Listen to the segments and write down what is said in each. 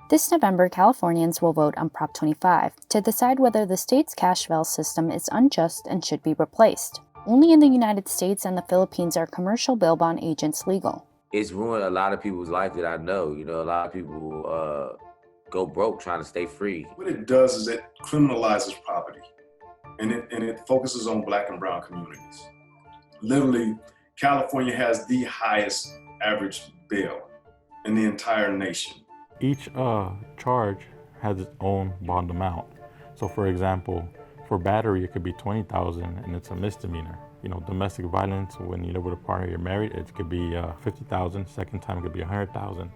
This November, Californians will vote on Prop 25 to decide whether the state's cash bail system is unjust and should be replaced. Only in the United States and the Philippines are commercial bail bond agents legal. It's ruined a lot of people's life that I know. You know, a lot of people go broke trying to stay free. What it does is it criminalizes property, and it focuses on Black and brown communities. Literally, California has the highest average bail in the entire nation. Each charge has its own bond amount. So for example, for battery, it could be $20,000 and it's a misdemeanor. You know, domestic violence, when you live with a partner you're married, it could be $50,000. Second time it could be $100,000.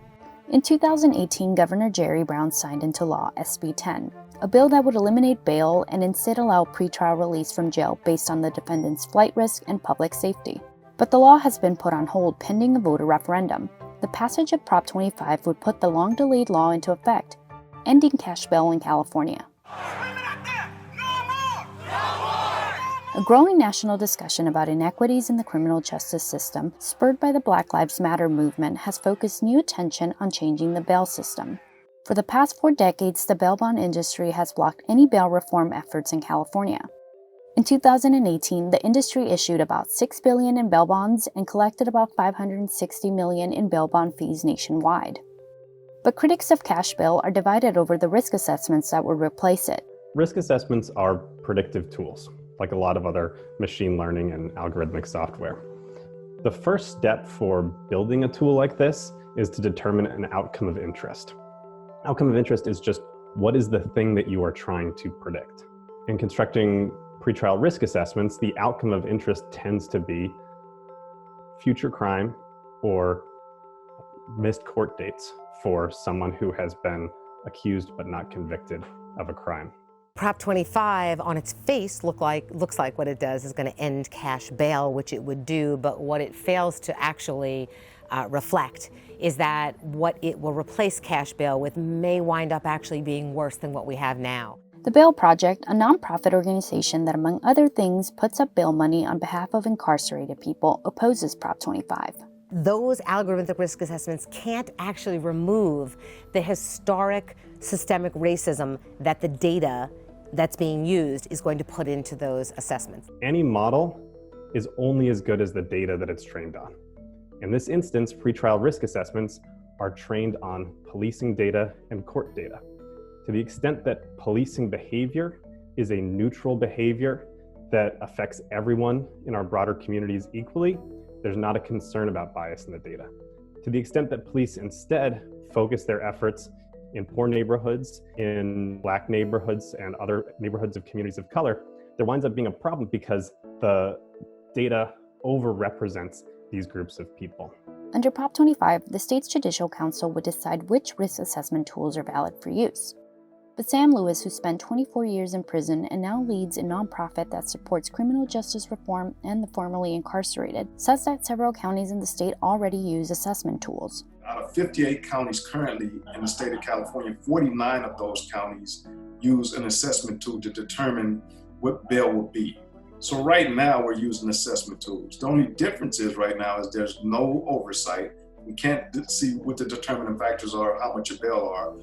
In 2018, Governor Jerry Brown signed into law SB 10, a bill that would eliminate bail and instead allow pretrial release from jail based on the defendant's flight risk and public safety. But the law has been put on hold pending a voter referendum. The passage of Prop 25 would put the long-delayed law into effect, ending cash bail in California. A growing national discussion about inequities in the criminal justice system, spurred by the Black Lives Matter movement, has focused new attention on changing the bail system. For the past 4 decades, the bail bond industry has blocked any bail reform efforts in California. In 2018, the industry issued about $6 billion in bail bonds and collected about $560 million in bail bond fees nationwide. But critics of cash bail are divided over the risk assessments that would replace it. Risk assessments are predictive tools, like a lot of other machine learning and algorithmic software. The first step for building a tool like this is to determine an outcome of interest. Outcome of interest is just what is the thing that you are trying to predict. In constructing pretrial risk assessments, the outcome of interest tends to be future crime or missed court dates for someone who has been accused but not convicted of a crime. Prop 25 on its face looks like what it does is going to end cash bail, which it would do, but what it fails to actually reflect is that what it will replace cash bail with may wind up actually being worse than what we have now. The Bail Project, a nonprofit organization that, among other things, puts up bail money on behalf of incarcerated people, opposes Prop 25. Those algorithmic risk assessments can't actually remove the historic systemic racism that the data that's being used is going to put into those assessments. Any model is only as good as the data that it's trained on. In this instance, pretrial risk assessments are trained on policing data and court data. To the extent that policing behavior is a neutral behavior that affects everyone in our broader communities equally, there's not a concern about bias in the data. To the extent that police instead focus their efforts in poor neighborhoods, in Black neighborhoods, and other neighborhoods of communities of color, there winds up being a problem because the data overrepresents these groups of people. Under Prop 25, the state's Judicial Council would decide which risk assessment tools are valid for use. But Sam Lewis, who spent 24 years in prison and now leads a nonprofit that supports criminal justice reform and the formerly incarcerated, says that several counties in the state already use assessment tools. Out of 58 counties currently in the state of California, 49 of those counties use an assessment tool to determine what bail will be. So right now we're using assessment tools. The only difference is right now is there's no oversight. We can't see what the determining factors are, how much your bail are.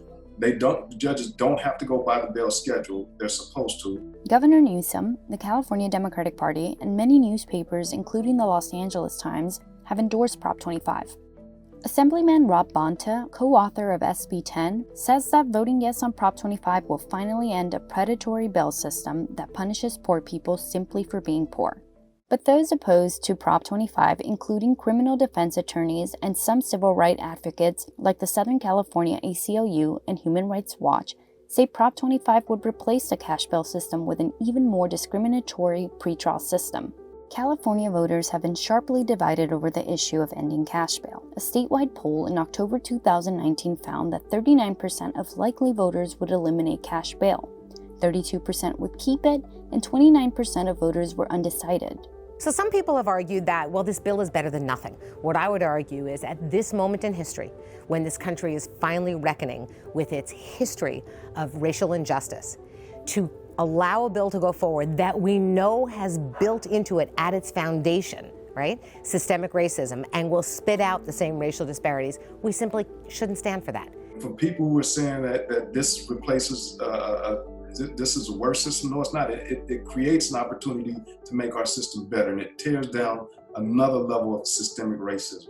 The judges don't have to go by the bail schedule. They're supposed to. Governor Newsom, the California Democratic Party, and many newspapers, including the Los Angeles Times, have endorsed Prop 25. Assemblyman Rob Bonta, co-author of SB 10, says that voting yes on Prop 25 will finally end a predatory bail system that punishes poor people simply for being poor. But those opposed to Prop 25, including criminal defense attorneys and some civil rights advocates like the Southern California ACLU and Human Rights Watch, say Prop 25 would replace the cash bail system with an even more discriminatory pretrial system. California voters have been sharply divided over the issue of ending cash bail. A statewide poll in October 2019 found that 39% of likely voters would eliminate cash bail, 32% would keep it, and 29% of voters were undecided. So some people have argued that, well, this bill is better than nothing. What I would argue is at this moment in history, when this country is finally reckoning with its history of racial injustice, to allow a bill to go forward that we know has built into it at its foundation, right, systemic racism, and will spit out the same racial disparities, we simply shouldn't stand for that. For people who are saying that this replaces, this is a worse system, no, it's not. It creates an opportunity to make our system better, and it tears down another level of systemic racism.